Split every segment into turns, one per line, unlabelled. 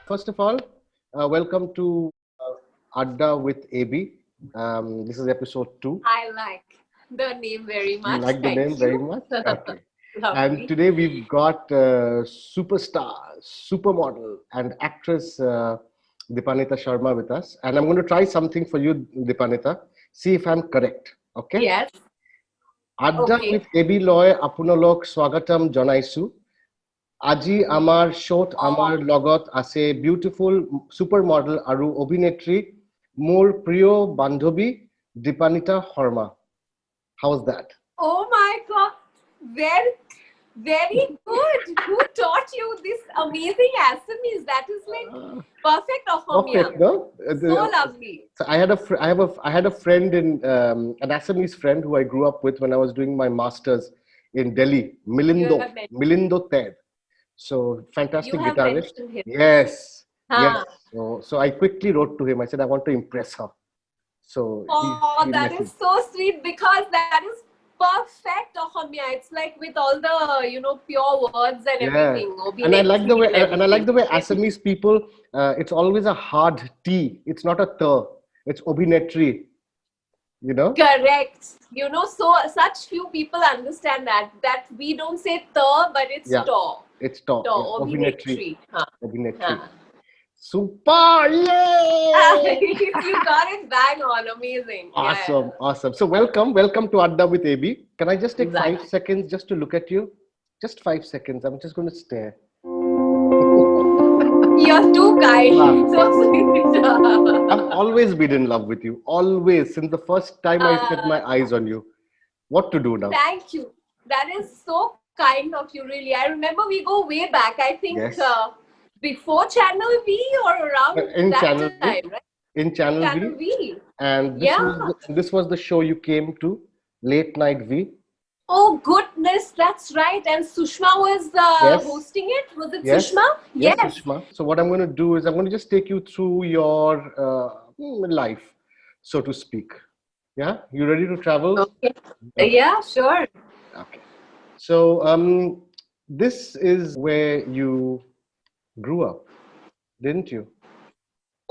First of all, welcome to Adda with AB. This is episode 2.
I like the name very
You
much.
like the name
Thank
very
you.
much? Okay. And
Lovely.
today we've got superstar, supermodel, and actress Dipannita Sharma with us. And I'm going to try something for you, Dipannita. See if I'm correct. Okay?
Yes.
Adda
Okay.
with AB Loy Apunalok Swagatam Janaisu. আজি আমাৰ শ্ব'ত আমাৰ
Oh,
লগত আছে beautiful super model আৰু অভিনেত্ৰী মোৰ প্ৰিয় বান্ধৱী Dipanita Sharma how is that
oh my God. Very, very good. Who taught you this amazing Assamese? That is like perfect
perfect
Ohomia.
no
So lovely.
So I had a friend in an Assamese friend who I grew up with when I was doing my masters in Delhi,
You
Milindo
have mentioned,
Milindo Ted. So
you
fantastic
have
guitarist.
mentioned him.
Yes.
Huh.
So I quickly wrote to him. I said I want to impress her. So
Oh,
he
that is
messaged.
so sweet because that is perfect Ohomia. It's like with all the, pure words and
Yeah,
everything.
and I like the
Obinetri
way
and
and I like
everything.
the way
Very
Assamese people. It's always a hard T. It's not a th. It's obinetri. You know.
correct. So such few people understand that we don't say the, but it's
Yeah,
to.
it's to.
To,
Yeah, obinetri.
obinetri. Huh.
Obinetri.
Huh.
Super! Yay!
You got it bang on. Amazing. Yeah.
Awesome, awesome. So welcome to Adda with AB. Can I just take five
Exactly.
seconds just to look at you? Just 5 seconds. I'm just going to stare.
You're too
Wow.
kind. So sweet.
I've always been in love with you. Always, since the first time I set
Uh,
my eyes on you. What to do now?
Thank you. That is so kind of you, really. I remember we go way back. I think
Yes.
before Channel V or around
In
that
Channel
time,
V.
right?
In Channel
Channel
V.
V.
And
Yeah.
this was the show you came to, Late Night V.
Oh goodness, that's right. And Sushma was
Yes.
hosting it. Was it
Yes.
Sushma?
Yes,
Yes.
Sushma. So what I'm going to do is I'm going to just take you through your life, so to speak. Yeah. You ready to travel?
Okay.
Okay.
Yeah, sure.
Okay. So this is where you grew up, didn't you?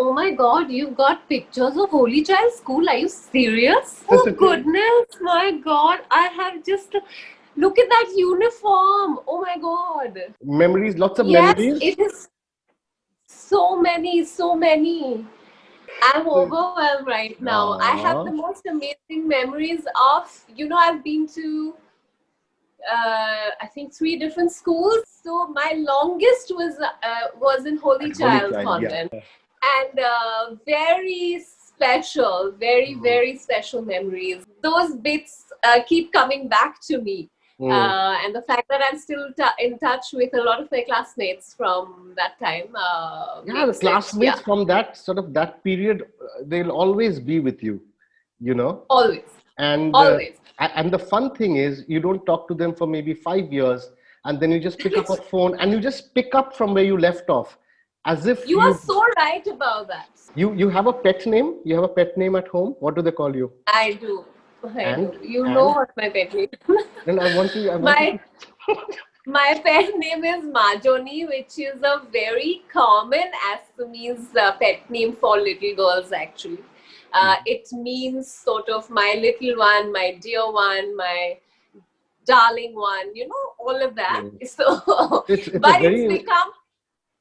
Oh my God, you've got pictures of Holy Child School. Are you serious? Oh goodness, my God. I have just look at that uniform. Oh my God.
Memories, lots of
Yes,
memories.
it is so many, so many. I'm overwhelmed right now. I have
Aww.
the most amazing memories of, I've been to I think 3 different schools. So my longest was in Holy
At Holy
Child
Child, yeah.
Convent, and very special, very
Mm.
very special memories. Those bits keep coming back to me,
Mm.
and the fact that I'm still in touch with a lot of my classmates from that time
Yeah, the
makes it,
classmates from that sort of that period, they'll always be with you, you know.
always,
And
always.
and the fun thing is, you don't talk to them for maybe 5 years, and then you just pick up a phone and you just pick up from where you left off, as if
You are so right about that.
you have a pet name. You have a pet name at home. What do they call you?
I do. I
And
do. You know
and
what my pet name
then I want you
My
to.
my pet name is Majoni, which is a very common Assamese pet name for little girls, actually. It means sort of my little one, my dear one, my darling one, all of that.
Mm.
So,
It's a
but it's
very
become,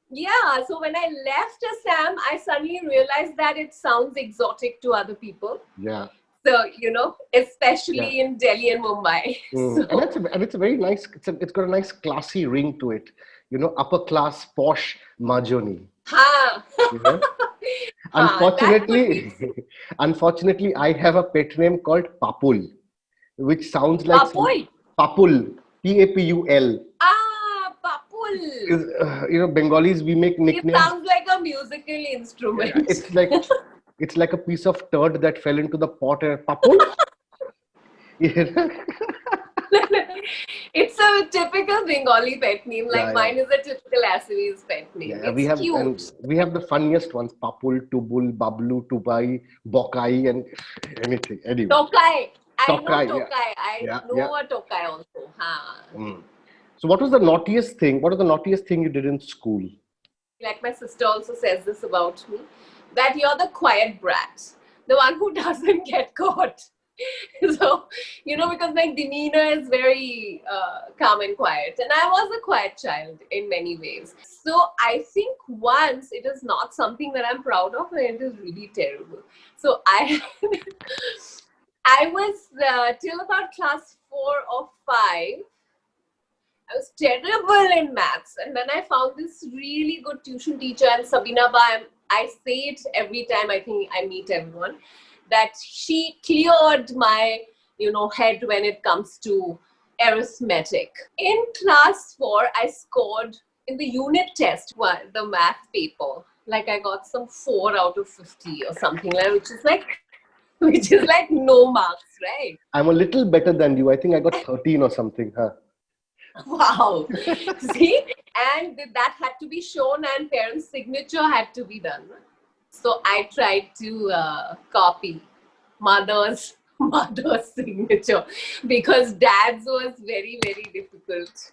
yeah. So when I left Assam, I suddenly realized that it sounds exotic to other people.
yeah.
So,
Yeah.
especially in Delhi and Mumbai.
Mm.
So,
And it's a very nice. It's got a nice classy ring to it. You know, upper class posh Mahjoni.
ha,
You know.
that could be
Unfortunately, unfortunately, I have a pet name called Papul, which sounds like some
Papul.
Papul, Papul.
Ah, Papul.
Is Bengalis we make
It
nicknames.
sounds like a musical instrument.
It's like a piece of turd that fell into the pot. Papul. Yeah.
It's a typical Bengali pet name. Like
Yeah,
mine is a typical Assamese pet name.
yeah,
It's cute.
we have the funniest ones: Papul, Tubul, Bablu, Tubai, Bokai, and anything. Anyway,
Tokai. I know
Tokai. Yeah,
Tokai. I
yeah, yeah.
know a Tokai also. Ha.
Mm. So, what was the naughtiest thing? What was the naughtiest thing you did in school?
like my sister also says this about me, that you're the quiet brat, the one who doesn't get caught. So, because my demeanor is very calm and quiet, and I was a quiet child in many ways. So I think once it is not something that I'm proud of, and it is really terrible. So I was till about class 4 or 5. I was terrible in maths, and then I found this really good tuition teacher, and Sabina Ba. I say it every time I think I meet everyone, that she cleared my head when it comes to arithmetic. In class 4, I scored in the unit test, the math paper. Like I got some 4 out of 50 or something like that, which is like no marks, right?
I'm a little better than you. I think I got 13 or something. Huh?
Wow. See? And that had to be shown, and parents' signature had to be done. So I tried to copy mother's signature, because dad's was very, very difficult,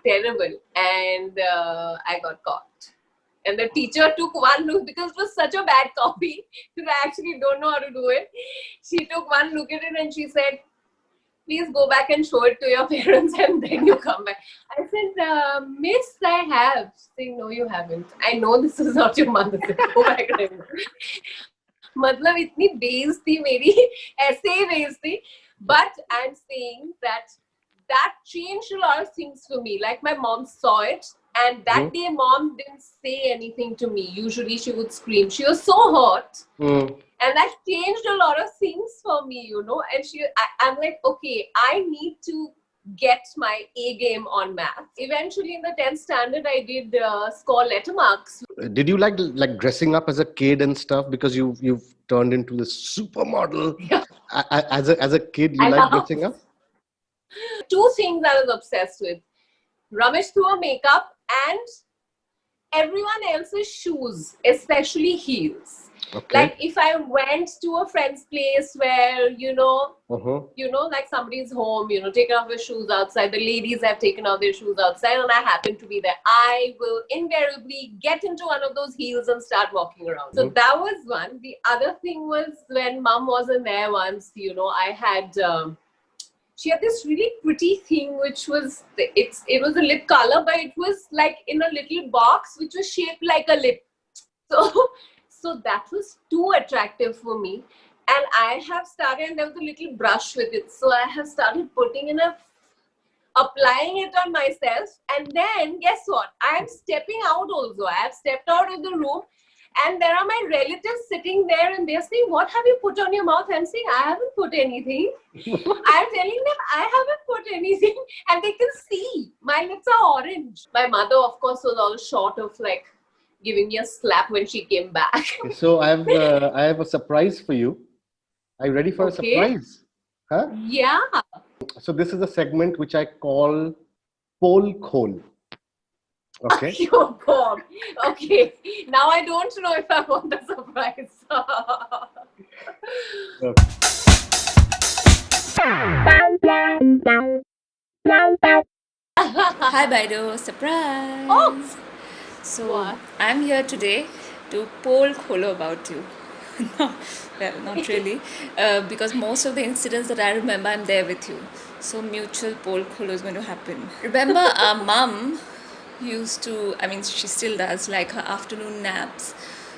terrible, and I got caught. And the teacher took one look, because it was such a bad copy because I actually don't know how to do it. She took one look at it and she said, "Please go back and show it to your parents and then you come back." I said, "Miss, I have." She said, "No, you haven't. I know this is not your mother. Go back and मतलब इतनी बेइज्जती मेरी, ऐसे ही बेइज्जती. But I'm saying that changed a lot of things for me. Like my mom saw it, and that day mom didn't say anything to me. Usually she would scream. She was so hurt. And that changed a lot of things for me, And I'm like, okay, I need to get my A game on math. Eventually, in the 10th standard, I did score letter marks.
Did you like dressing up as a kid and stuff, because you've turned into this supermodel?
Yeah.
As a kid, you like dressing up?
2 things I was obsessed with: Ramesh through makeup and everyone else's shoes, especially heels.
Okay.
Like if I went to a friend's place where, like somebody's home, taken off their shoes outside, the ladies have taken off their shoes outside, and I happen to be there, I will invariably get into one of those heels and start walking around. So that was one. The other thing was, when mom wasn't there once, I had... she had this really pretty thing, which was, it was a lip color, but it was like in a little box, which was shaped like a lip. So that was too attractive for me. And I have started, and there was a little brush with it. So I have started applying it on myself. And then guess what? I am stepping out also. I have stepped out of the room. And there are my relatives sitting there, and they're saying, "What have you put on your mouth?" I'm saying, "I haven't put anything." I'm telling them, "I haven't put anything." And they can see my lips are orange. My mother, of course, was all short of like giving me a slap when she came back.
So I have a surprise for you. Are you ready for a surprise? Huh?
Yeah.
So this is a segment which I call Pole Khol. Okay.
Oh God. Okay. Now I don't know if I want the surprise.
Hi Baido, surprise!
Oh.
So
What?
I'm here today to pole kholo about you. No, well, not really, because most of the incidents that I remember, I'm there with you. So mutual pole kholo is going to happen. Remember, our mum used to, I mean, she still does, like her afternoon naps.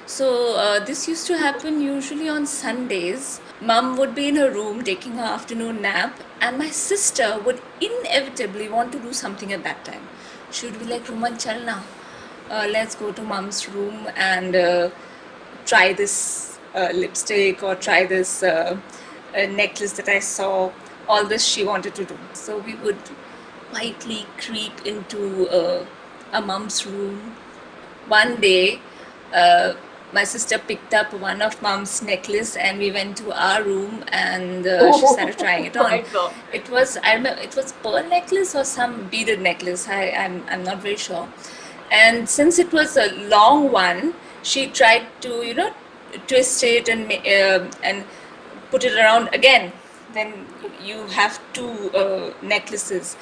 So this used to happen usually on Sundays. Mum would be in her room taking her afternoon nap, and my sister would inevitably want to do something at that time. She would be like, "Roman, chal na. Let's go to Mum's room and try this lipstick, or try this necklace that I saw." All this she wanted to do. So we would quietly creep into a mum's room. One day, my sister picked up one of Mum's necklace, and we went to our room, and she started trying it on. It was, I remember, it was pearl necklace or some beaded necklace. I'm not very sure. And since it was a long one, she tried to twist it and put it around again. Then you have 2 necklaces.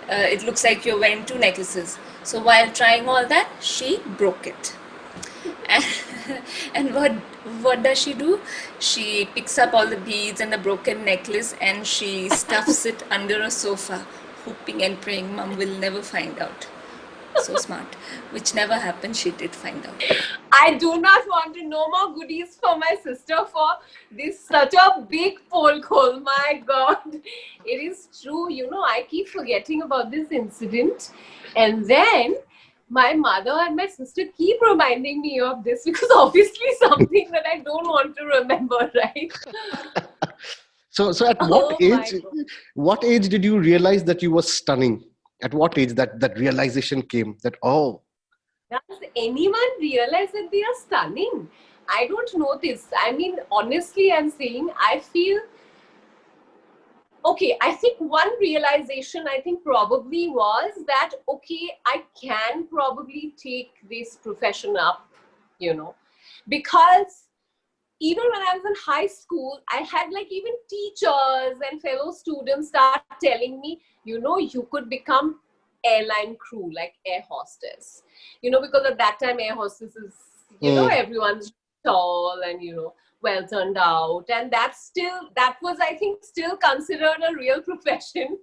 It looks like you're wearing 2 necklaces. So while trying all that, she broke it. And what does she do? She picks up all the beads and the broken necklace and she stuffs it under a sofa, hoping and praying mom will never find out. So smart. Which never happened. She did find out.
I do not want to no more goodies for my sister for this such a big pole hole. My God, it is true. I keep forgetting about this incident, and then my mother and my sister keep reminding me of this because obviously something that I don't want to remember, right?
So at
Oh my God.
what age did you realize that you were stunning? At what age that realization came that, oh,
Does anyone realize that they are stunning? I don't know this. I mean, honestly, I'm saying I feel okay. I think one realization I think probably was that okay, I can probably take this profession up, because even when I was in high school, I had like even teachers and fellow students start telling me, you could become airline crew, like air hostess. Because at that time, air hostess is, everyone's tall and, well turned out. And that was, I think, still considered a real profession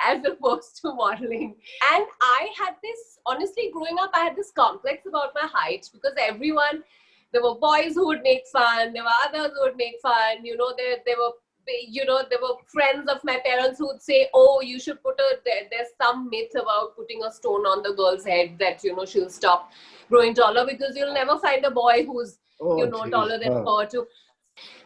as opposed to modeling. And I had this, honestly, growing up, I had this complex about my height because there were boys who would make fun. There were others who would make fun. There were friends of my parents who would say, "Oh, you should there's some myth about putting a stone on the girl's head that she'll stop growing taller because you'll never find a boy who's taller than her too."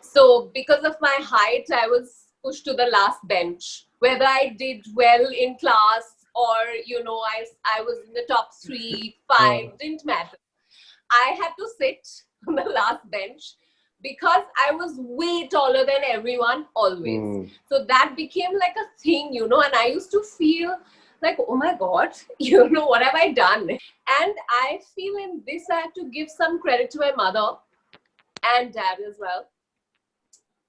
So because of my height, I was pushed to the last bench. Whether I did well in class or I was in the top 3, 5, didn't matter. I had to sit on the last bench because I was way taller than everyone always. So that became like a thing, and I used to feel like, oh my God, what have I done? And I feel in this, I have to give some credit to my mother and dad as well,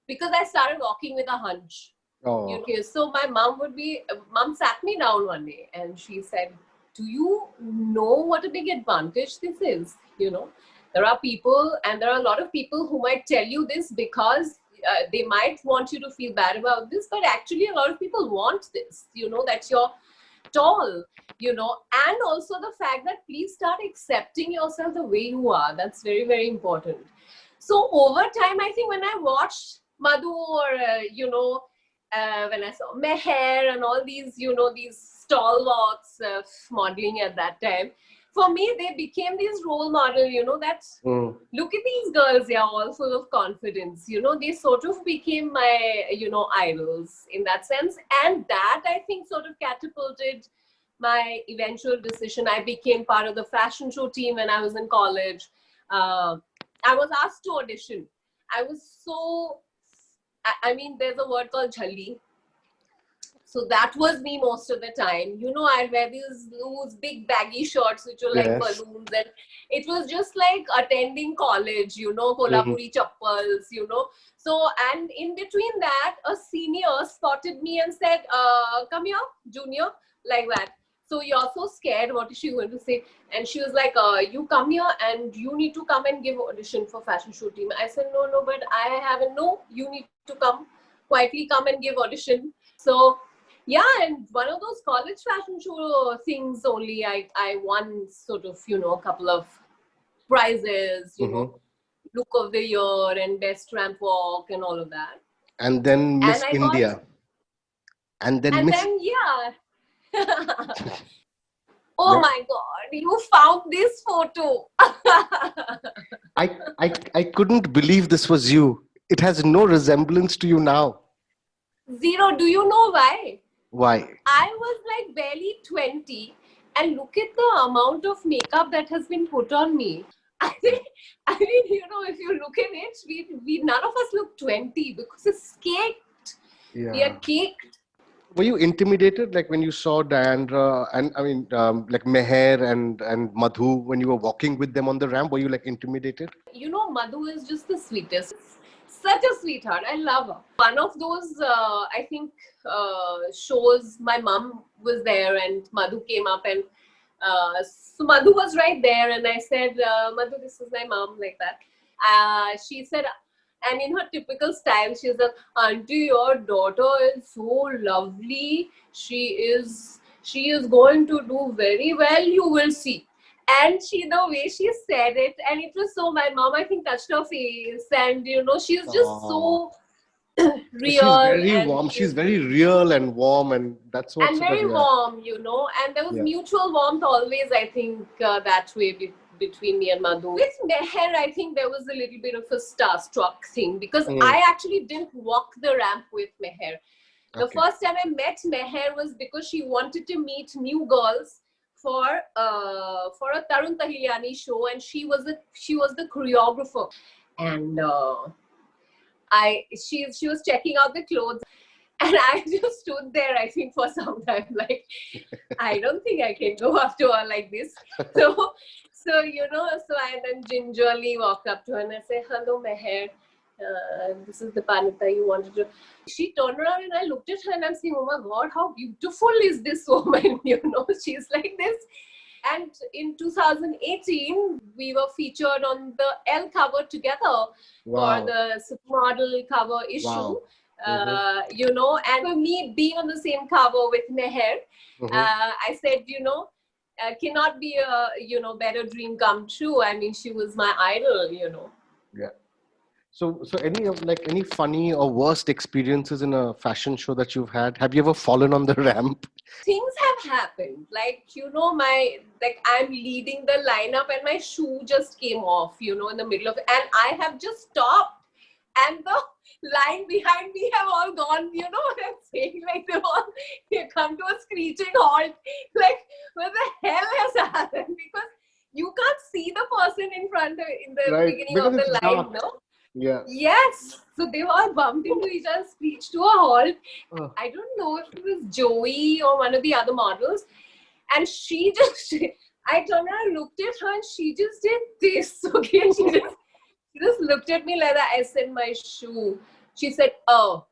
because I started walking with a hunch. So my mom sat me down one day and she said, do you know what a big advantage this is? There are people, and there are a lot of people who might tell you this because they might want you to feel bad about this, but actually a lot of people want this, that you're tall, and also the fact that please start accepting yourself the way you are. That's very, very important. So over time, I think when I watched Madhu or, when I saw Meher and all these, these stalwarts of modeling at that time, for me, they became these role model, that look at these girls, all full of confidence. They sort of became my, idols in that sense. And that, I think, sort of catapulted my eventual decision. I became part of the fashion show team when I was in college. I was asked to audition. I was so, there's a word called jhalli. So that was me most of the time. I'd wear these loose, big, baggy shorts, which were like balloons. And it was just like attending college, Kolhapuri chappals, So, and in between that, a senior spotted me and said, come here, junior, like that. So you're so scared, what is she going to say? And she was like, you come here and you need to come and give audition for fashion show team. I said, no, but I haven't. No, you need to quietly come and give audition. So, yeah, and one of those college fashion show things only, I won sort of, a couple of prizes, look of the year and best ramp walk and all of that.
And then Miss India.
Yeah. Oh my God, you found this photo.
I couldn't believe this was you. It has no resemblance to you now.
Zero. Do you know why?
Why?
I was like barely 20 and look at the amount of makeup that has been put on me. I mean, if you look at it, we none of us look 20 because it's caked. Yeah. We are caked.
Were you intimidated, like when you saw Diandra and like Meher and Madhu, when you were walking with them on the ramp? Were you like intimidated?
Madhu is just the sweetest. Such a sweetheart. I love her. One of those, shows, my mom was there and Madhu came up and So Madhu was right there, and I said, Madhu, this is my mom, like that. She said, and in her typical style, she said, Auntie, your daughter is so lovely. She is going to do very well. You will see. And the way she said it, and it was so, my mom, I think, touched her face, and she's just so
She's
real
very
and
warm. She's very real and warm, and that's what
and
sort of,
very
yeah.
warm, and there was
Yeah.
mutual warmth always, I think, that way between me and Madhu. With Meher, I think there was a little bit of a starstruck thing, because I actually didn't walk the ramp with Meher. The first time I met Meher was because she wanted to meet new girls for a Tarun Tahiliani show, and she was the choreographer, and she was checking out the clothes, and I just stood there, I think, for some time, like, I don't think I can go up to her like this. So I then gingerly walked up to her and I said, hello, Meher. This is Dipannita, you wanted to. She turned around and I looked at her and I'm saying, oh my God, how beautiful is this woman? She's like this. And in 2018, we were featured on the Elle cover together for the supermodel cover issue.
Wow.
And for me being on the same cover with Meher, I said, cannot be a better dream come true. I mean, she was my idol,
Yeah. So any funny or worst experiences in a fashion show that you've had? Have you ever fallen on the ramp?
Things have happened, like, I'm leading the lineup and my shoe just came off, in the middle of it, and I have just stopped, and the line behind me have all gone, what I'm saying, like, they come to a screeching halt, like, what the hell has happened? Because you can't see the person in front in the beginning
because
of the
it's
line,
dark.
no?
Yeah.
Yes. So they all bumped into each other, screeched to a halt. I don't know if it was Joey or one of the other models. And she just, I turned around and looked at her and she just did this. Okay. She just looked at me like that. I said, my shoe. She said, oh.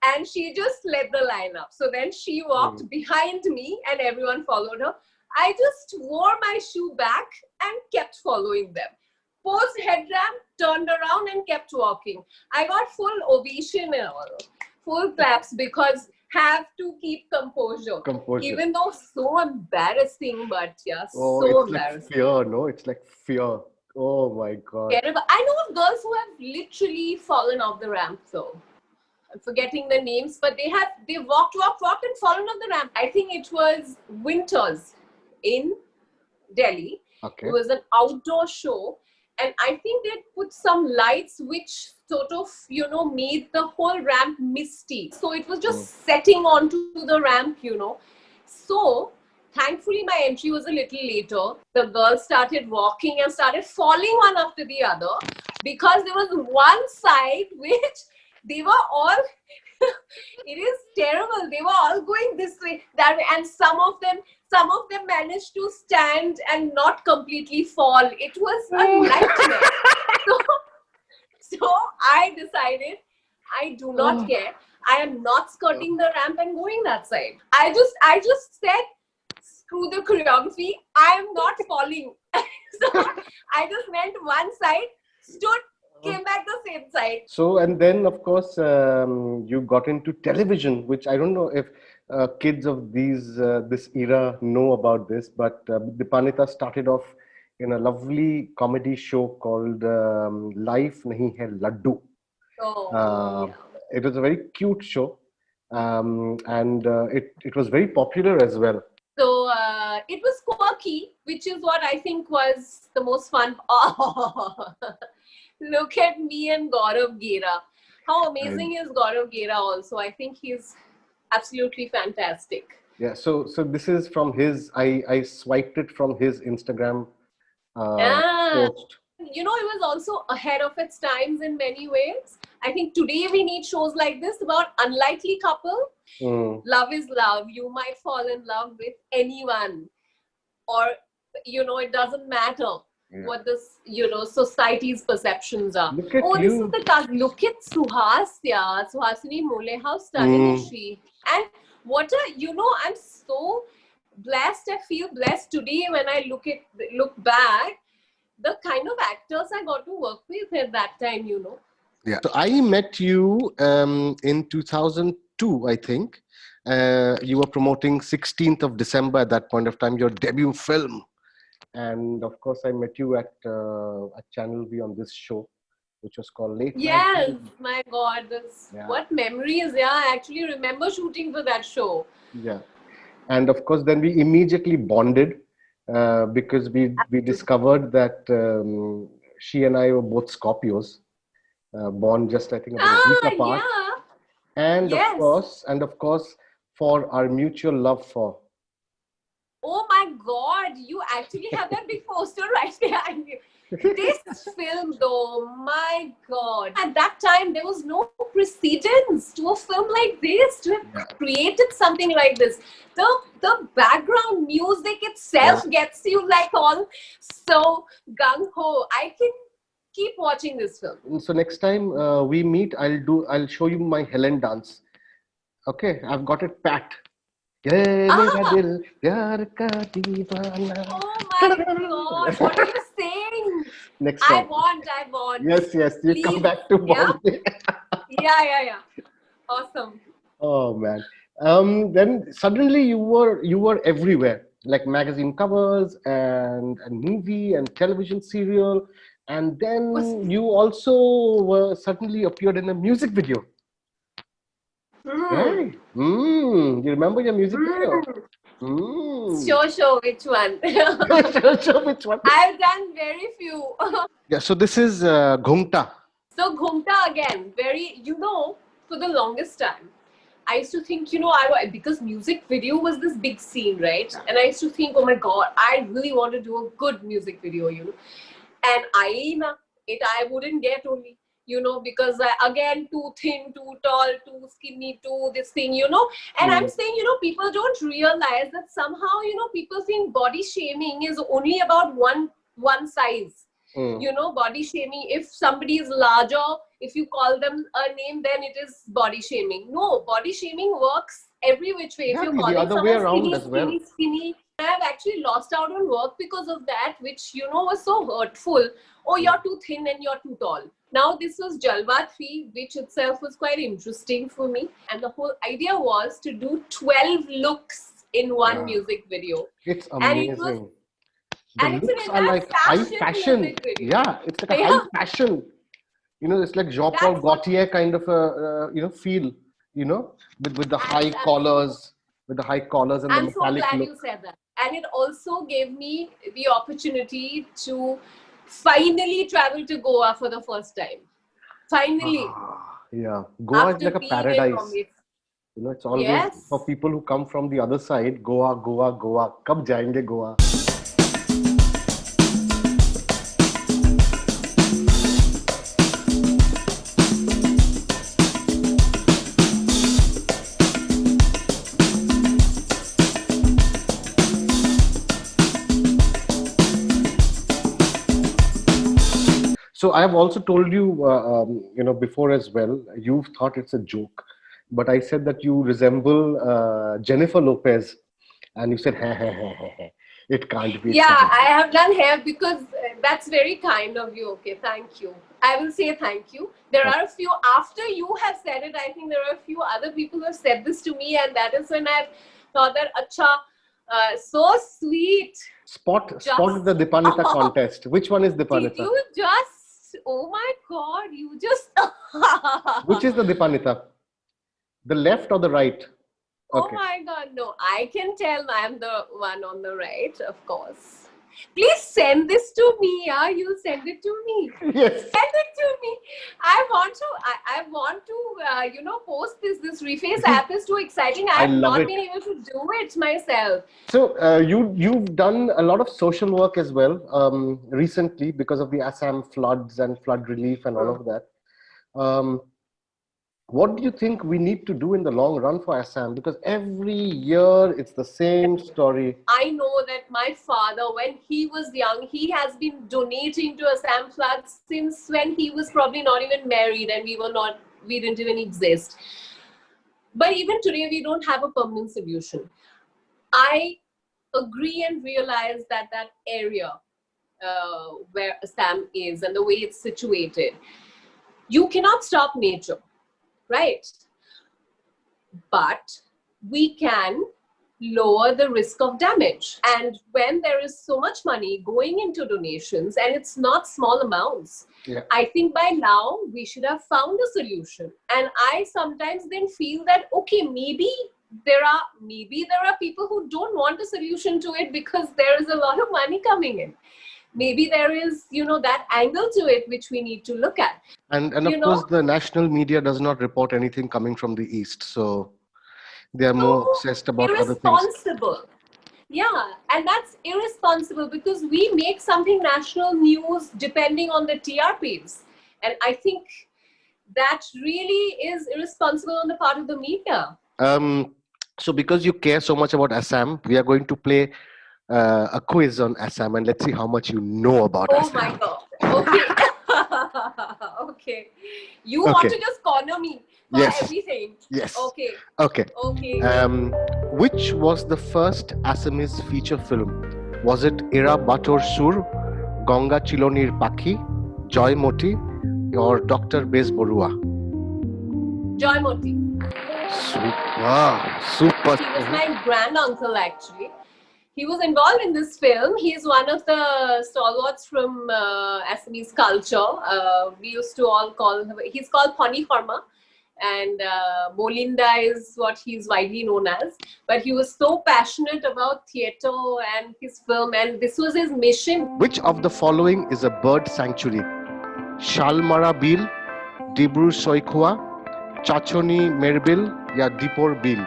And she just led the line up. So then she walked behind me and everyone followed her. I just wore my shoe back and kept following them. Post head ramp, turned around and kept walking. I got full ovation and all, full claps, because have to keep composure. Even though so embarrassing, but yeah, so embarrassing.
Like fear, no? It's like fear. Oh my God.
Terrible. I know of girls who have literally fallen off the ramp though. I'm forgetting the names, but they walked and fallen off the ramp. I think it was Winters in Delhi.
Okay.
It was an outdoor show. And I think they put some lights which sort of, made the whole ramp misty. So it was just setting onto the ramp, So thankfully my entry was a little later. The girls started walking and started falling one after the other, because there was one side which they were all, it is terrible. They were all going this way, that way. And some of them managed to stand and not completely fall. It was a nightmare. So I decided, I do not care. I am not skirting the ramp and going that side. I just said, screw the choreography. I am not falling. So I just went one side, stood, came back the same side.
So, and then of course, you got into television, which I don't know if kids of this era know about this, but Dipannita started off in a lovely comedy show called Life Nahi Hai Laddu. It was a very cute show, and it was very popular as well.
So it was quirky, which is what I think was the most fun. Oh, look at me and Gaurav Gera. How amazing is Gaurav Gera also? I think he's absolutely fantastic.
Yeah, so this is from his, I swiped it from his Instagram post.
It was also ahead of its times in many ways. I think today we need shows like this about unlikely couple. Love is love. You might fall in love with anyone, or it doesn't matter what this society's perceptions are.
Look at
this is the cast. Look at Suhasini Mole. How stunning is she? And what I'm so blessed. I feel blessed today when I look back. The kind of actors I got to work with at that time, you know.
Yeah. So I met you in 2002, I think. You were promoting 16th of December at that point of time, your debut film. And of course, I met you at Channel V on this show, which was called Late Night.
Yes, my God, what memories. Yeah, I actually remember shooting for that show.
Yeah. And of course, then we immediately bonded because we discovered that she and I were both Scorpios, born just, I think, about a week apart.
Yeah.
And
Yes.
of course, for our mutual love for.
Oh my God, you actually have that big poster right behind you. This film though, my God. At that time, there was no precedence to a film like this, to have created something like this. The background music itself gets you like all so gung-ho. I can keep watching this film.
So next time we meet, I'll show you my Helen dance. Okay, I've got it packed. Oh
my God, what are you saying?
Next time.
I want.
Yes, you
please.
Come back to Bombay.
Yeah. Awesome.
Oh man. Then suddenly you were everywhere, like magazine covers and movie and television serial, and then you also suddenly appeared in a music video. Right? You remember your music video?
Sure. Which one?
Sure, which one?
I've done very few.
Yeah. So this is Ghumta.
So Ghumta again, for the longest time, I used to think, because music video was this big scene, right? And I used to think, oh my God, I really want to do a good music video, And I wouldn't get only, because again, too thin, too tall, too skinny, too this thing, And I'm saying, people don't realize that somehow, people think body shaming is only about one size. Body shaming. If somebody is larger, if you call them a name, then it is body shaming. No, body shaming works every which way. If you're calling
the other way around
skinny, I've actually lost out on work because of that, which was so hurtful. Oh, you're too thin and you're too tall. Now this was Jalwa 3, which itself was quite interesting for me. And the whole idea was to do 12 looks in one music video.
It's amazing.
And
looks are like high fashion. Yeah, it's like a high fashion. It's like Jean-Paul Gaultier kind of a feel. With the high collars, and the metallic look.
I'm so glad you said that. And it also gave me the opportunity to finally travel to Goa for the first time. Finally.
Yeah, Goa is like a paradise. It's always for people who come from the other side. Goa. Kab jayenge Goa? So I have also told you, before as well, you've thought it's a joke, but I said that you resemble Jennifer Lopez, and you said, it can't be.
Yeah, I have done hair because that's very kind of you. Okay, thank you. I will say thank you. There are a few, after you have said it, I think there are a few other people who have said this to me, and that is when I've thought that, so sweet.
Spot the Dipannita contest. Which one is Dipannita?
Did you just... Oh my God, you just...
Which is the Dipannita? The left or the right?
Okay. Oh my God, no. I can tell I'm the one on the right, of course. Please send this to me, you send it to me.
Yes.
Send it to me. I want to, post this. This Reface app is too exciting. I have not been able to do it myself.
So you've done a lot of social work as well recently because of the Assam floods and flood relief and all of that. What do you think we need to do in the long run for Assam? Because every year it's the same story.
I know that my father, when he was young, he has been donating to Assam floods since when he was probably not even married and we didn't even exist. But even today, we don't have a permanent solution. I agree and realize that that area where Assam is and the way it's situated, you cannot stop nature, right? But we can lower the risk of damage. And when there is so much money going into donations, and it's not small amounts, I think by now we should have found a solution. And I sometimes then feel that, okay, maybe there are people who don't want a solution to it because there is a lot of money coming in. Maybe there is, that angle to it which we need to look at.
And of course, the national media does not report anything coming from the east, so they are more obsessed about other things.
Irresponsible. Yeah, and that's irresponsible because we make something national news depending on the TRPs. And I think that really is irresponsible on the part of the media.
So because you care so much about Assam, we are going to play a quiz on Assam, and let's see how much you know about Assam.
Oh my God. Okay. Okay. You want to just corner me for everything.
Yes.
Okay.
Okay.
Okay.
Which was the first Assamese feature film? Was it Era Bator Sur, Ganga Chilonir Pakhi, Joy Moti, or Dr. Bez Borua?
Joy Moti.
Super.
He was my granduncle, actually. He was involved in this film. He is one of the stalwarts from Assamese culture. We used to all call him, he's called Pani Sharma, and Molinda is what he's widely known as. But he was so passionate about theatre and his film, and this was his mission.
Which of the following is a bird sanctuary? Shalmara Bil, Dibru Soikhua, Chachoni Merbil, ya Dipor Bil?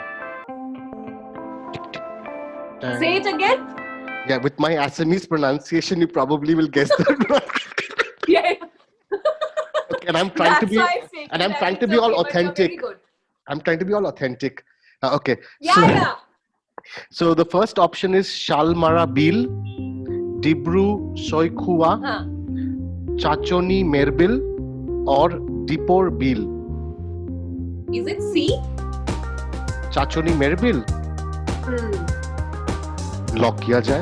Say it again.
Yeah, with my Assamese pronunciation, you probably will guess that.
Yeah.
Okay, and I'm trying to be all authentic. I'm trying to be all authentic. Okay.
Yeah.
So the first option is Shalmara Bil, Dibru Soikhua, Chachoni Merbil, or Dipor Bil.
Is it C?
Chachoni Merbil. Lock किया जाए?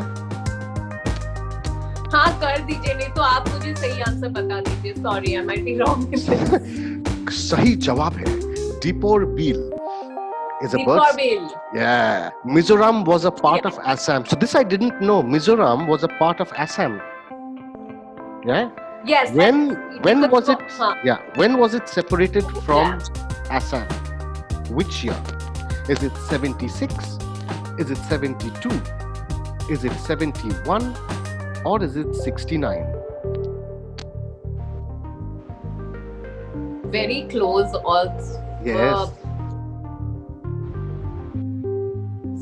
हाँ कर दीजिए, नहीं तो आप मुझे सही आंसर बता दीजिए. Sorry, I might be wrong.
सही जवाब है Dipor Bil. Is a bird.
Dipor Bil.
Yeah. Mizoram was a part of Assam. So this I didn't know. Mizoram was a part of Assam. Yeah.
Yes.
When was it? Yeah. When was it separated from Assam? Which year? Is it 76? Is it 72? Is it 71 or is it 69?
Very close also.
Yes.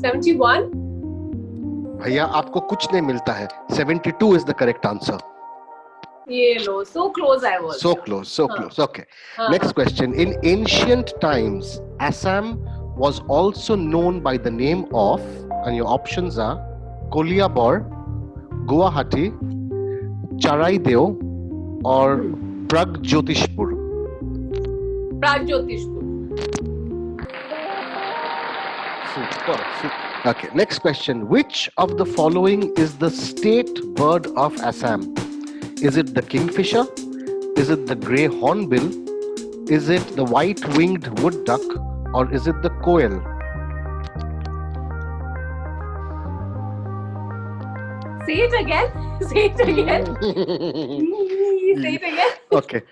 71?
भैया आपको कुछ नहीं मिलता है. 72 is the correct answer.
Yeah, no. So close I was.
So close. Okay. Next question. In ancient times, Assam was also known by the name of, and your options are Koliabor, Guwahati, Charaideo, or Pragjotishpur.
Pragjotishpur.
Super. Okay, next question. Which of the following is the state bird of Assam? Is it the kingfisher? Is it the grey hornbill? Is it the white-winged wood duck? Or is it the koel?
Say it again. Say it again. Say it again.
Okay.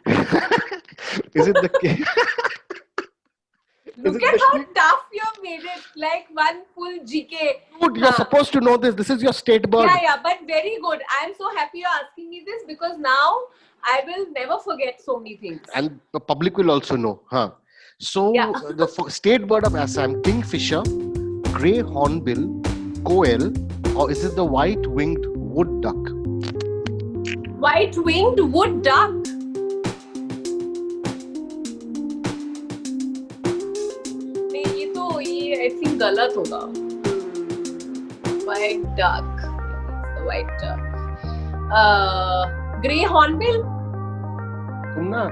Is it the
Look at how tough you have made it. Like one full GK.
Dude, you're supposed to know this. This is your state bird.
Yeah, but very good. I'm so happy you're asking me this because now I will never forget so many things.
And the public will also know. So, the state bird of Assam, kingfisher, grey hornbill, koel, or is it the white-winged wood duck?
White-winged wood duck. I think गलत होगा. White duck. It's the white duck. Grey hornbill.
तुम ना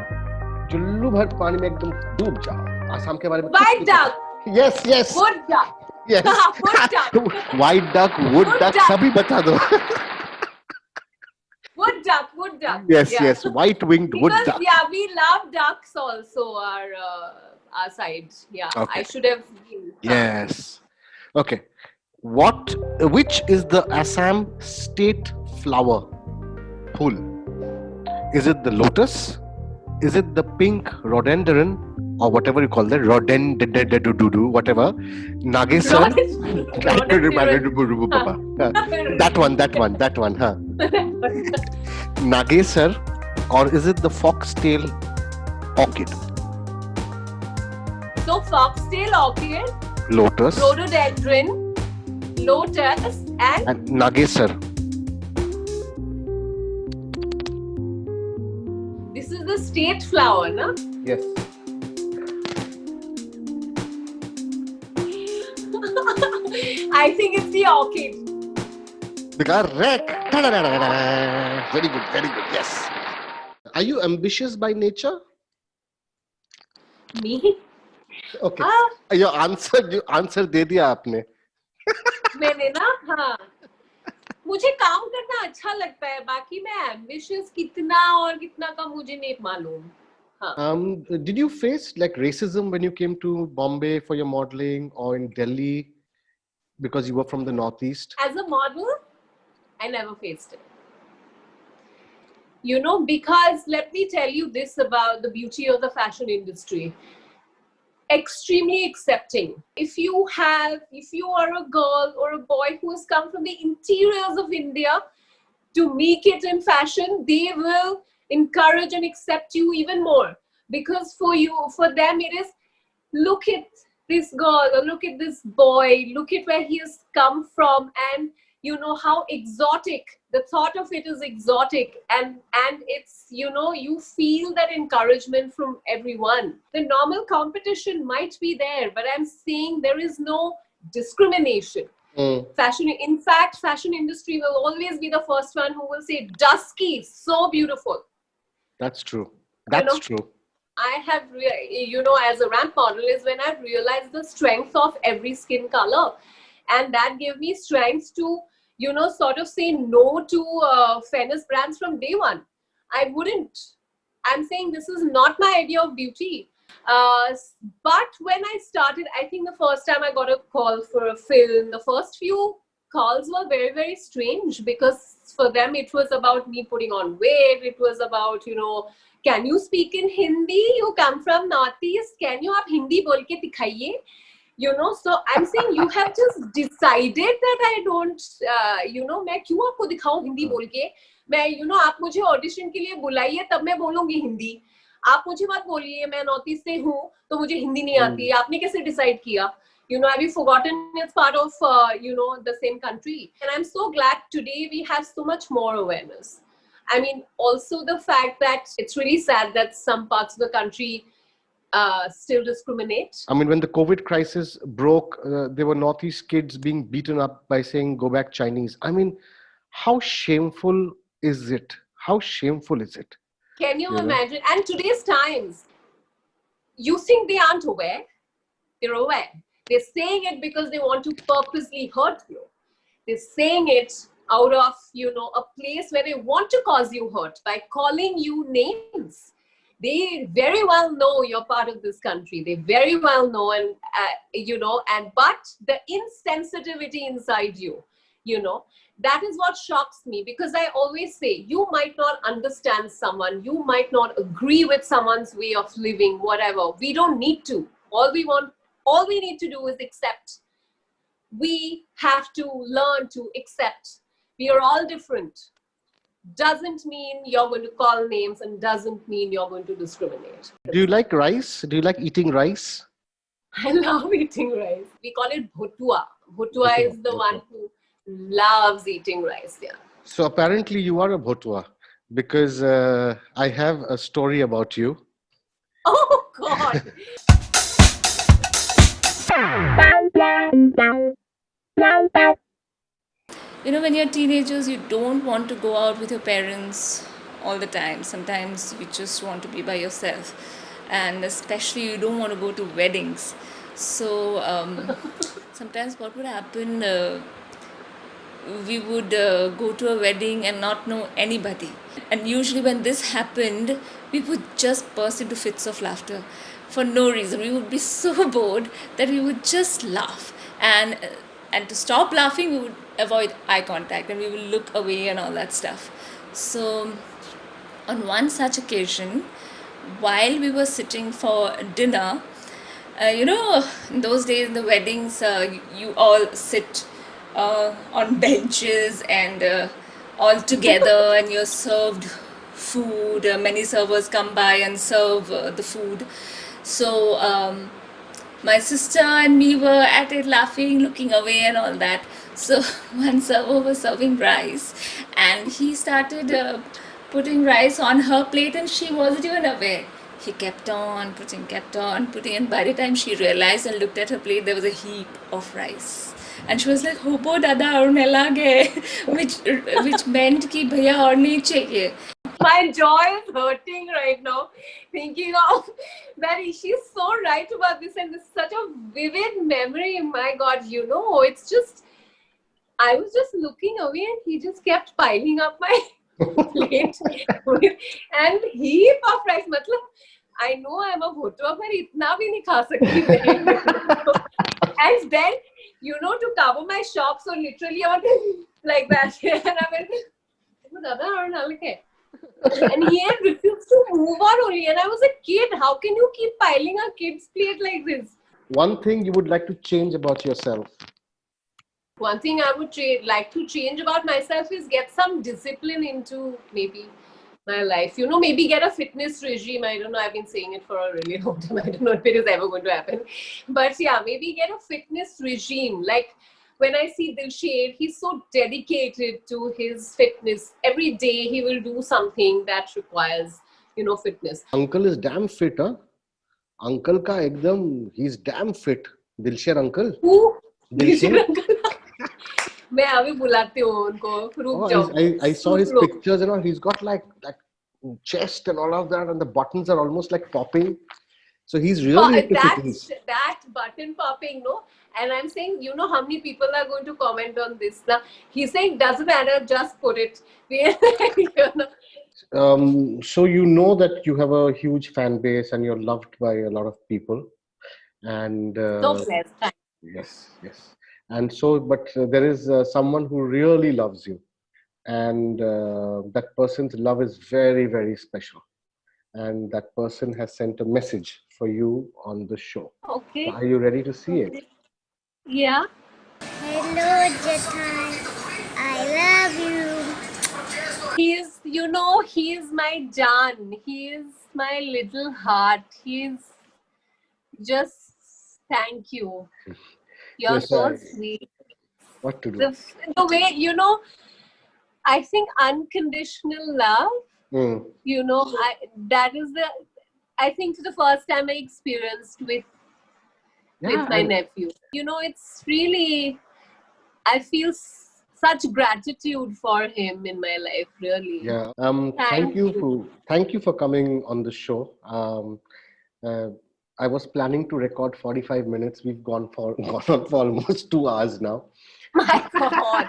चुल्लू भर पानी में एकदम डूब जाओ. आसाम के बारे में.
White duck.
Yes.
Wood duck.
Yes.
Wood duck.
White duck, wood
Wood
duck,
duck.
sabhi bata do.
Wood duck. Wood duck.
Yes,
Yeah.
yes. White-winged wood
Because
duck.
yeah, we love ducks also. Our side. Yeah, I
Okay.
should have been.
Yes. Okay. Which is the Assam state flower? Phul. Is it the lotus? Is it the pink rhododendron or whatever you call that? Rhododendron, whatever. Nagesar. That one, huh? Nagesar, or is it the foxtail orchid?
So foxtail orchid,
Lotus
rhododendron, lotus,
and Nagesar.
this is the state flower, na?
Yes.
I think it's the orchid.
Correct. Very good, very good. Yes. Are you ambitious by nature?
Me?
Okay.
Ah,
Your answer दे दिया आपने.
मैंने ना, हाँ. मुझे काम करना अच्छा लगता है. बाकी मैं ambitious कितना और कितना का मुझे नहीं मालूम. हाँ.
Did you face like racism when you came to Bombay for your modeling or in Delhi because you were from the Northeast?
As a model, I never faced it. You know, because let me tell you this about the beauty of the fashion industry. Extremely accepting. If you are a girl or a boy who has come from the interiors of India to make it in fashion, they will encourage and accept you even more. Because for them, it is, look at this girl or look at this boy, look at where he has come from, and you know how exotic, the thought of it is exotic, and it's, you know, you feel that encouragement from everyone. The normal competition might be there, but I'm saying there is no discrimination. Fashion, in fact, fashion industry will always be the first one who will say, Dusky, so beautiful.
That's true. That's true.
I have, you know, as a ramp model is when I've realized the strength of every skin color. And that gave me strength to, you know, sort of say no to fairness brands from day one. I wouldn't. I'm saying this is not my idea of beauty. But when I started, I think the first time I got a call for a film, the first few calls were very, very strange because for them it was about me putting on weight. It was about, you know, can you speak in Hindi? You come from Northeast. Can you have Hindi bol ke dikhaiye? You know, so I'm saying you have just decided that I don't, you know, मैं क्यों आपको दिखाऊं हिंदी बोल के? मैं, you know, आप मुझे audition के लिए बुलाइए तब मैं बोलूंगी हिंदी. आप मुझे मत बोलिए मैं नॉर्थ ईस्ट से हूँ तो मुझे हिंदी नहीं आती. आपने कैसे decide किया? You know, have you forgotten it's part of, you know, the same country? And I'm so glad today we have so much more awareness. I mean, also the fact that it's really sad that some parts of the country still discriminate.
I mean, when the COVID crisis broke, there were Northeast kids being beaten up by saying, go back Chinese. I mean, how shameful is it? How shameful is it?
Can you imagine? And today's times, you think they aren't aware? They're aware. They're saying it because they want to purposely hurt you. They're saying it out of, you know, a place where they want to cause you hurt by calling you names. They very well know you're part of this country. They very well know, and you know, and but the insensitivity inside you, you know, that is what shocks me, because I always say you might not understand someone, you might not agree with someone's way of living, whatever. We don't need to. All we need to do is accept. We have to learn to accept. We are all different. Doesn't mean you're going to call names and doesn't mean you're going to discriminate.
Do you like rice? Do you like eating rice?
I love eating rice. We call it bhotua. Bhotua is the one who loves eating rice. Yeah.
So apparently you are a bhotua, because I have a story about you.
Oh God.
You know, when you're teenagers, you don't want to go out with your parents all the time. Sometimes you just want to be by yourself. And especially you don't want to go to weddings. So sometimes what would happen, we would go to a wedding and not know anybody. And usually when this happened, we would just burst into fits of laughter for no reason. We would be so bored that we would just laugh. And to stop laughing, we would avoid eye contact and we would look away and all that stuff. So on one such occasion, while we were sitting for dinner, in those days in the weddings, you all sit on benches and all together, and you're served food. Many servers come by and serve the food. So my sister and me were at it laughing, looking away, and all that. So one server was serving rice, and he started putting rice on her plate, and she wasn't even aware. He kept on putting, and by the time she realized and looked at her plate, there was a heap of rice. And she was like, "Hopo dada aur nahi lage," which meant कि भैया और नहीं चाहिए.
My jaw is hurting right now, thinking of that. She's so right about this, and this is such a vivid memory. My God, it's just, I was just looking away, and he just kept piling up my plate and heap of rice. Matlab, I know I'm a bhutwa, but itna bhi nahi kha sakti. And then, to cover my shop, so literally I went like that, and I went, "Dada, aur nalke." And he had refused to move on only. And I was a kid. How can you keep piling a kid's plate like this?
One thing you would like to change about yourself?
One thing I would like to change about myself is get some discipline into maybe my life. Maybe get a fitness regime. I don't know. I've been saying it for a really long time. I don't know if it is ever going to happen. But yeah, maybe get a fitness regime. Like, when I see Dilshade, he's so dedicated to his fitness. Every day he will do something that requires, fitness.
Uncle is damn fit, huh? Uncle ka ekdam, he's damn fit. Dilshade uncle.
Who?
Dilshade
uncle. मैं अभी बुलाती हूँ उनको. रुक जाओ.
I saw his pictures and all. He's got like chest and all of that, and the buttons are almost like popping. So he's really into fitness.
That button popping, no? And I'm saying, how many people are going to comment on this now? He's saying, doesn't matter, just put it.
So you know that you have a huge fan base and you're loved by a lot of people. And
so blessed.
Yes. And so, but there is someone who really loves you. And that person's love is very, very special. And that person has sent a message for you on the show.
Okay.
Are you ready to see it?
Yeah.
Hello, Jathan. I love you.
He's my Jan. He is my little heart. He's just, thank you. You're
Yes,
so sweet.
What to do?
The way, I think unconditional love, that is I think the first time I experienced with my nephew. It's really, I feel such gratitude for him in my life, really.
Yeah. Thank you for coming on the show. I was planning to record 45 minutes. We've gone on for almost 2 hours now.
My God.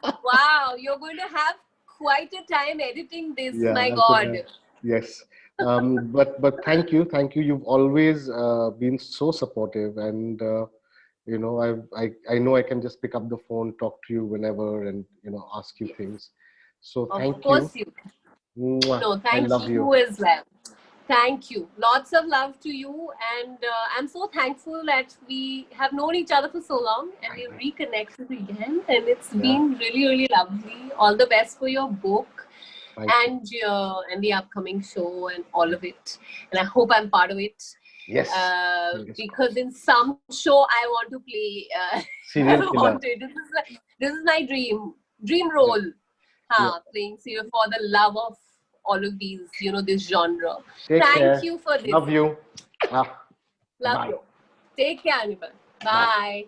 Wow. You're going to have quite a time editing this.
Yeah,
my God.
Yes. But thank you. You've always been so supportive, and I know I can just pick up the phone, talk to you whenever, and ask you things. So thank you.
Of course you.
Mwah.
No, thank you as well. Thank you. Lots of love to you, and I'm so thankful that we have known each other for so long and we reconnected again, and it's been really, really lovely. All the best for your book and the upcoming show and all of it. And I hope I'm part of it.
Yes.
Because in some show I want to play.
Serial killer.
This is my dream role. Playing serial for the love of all of these, this genre. Thank you for this.
Love you.
Love you. Take care, Anirban. Bye.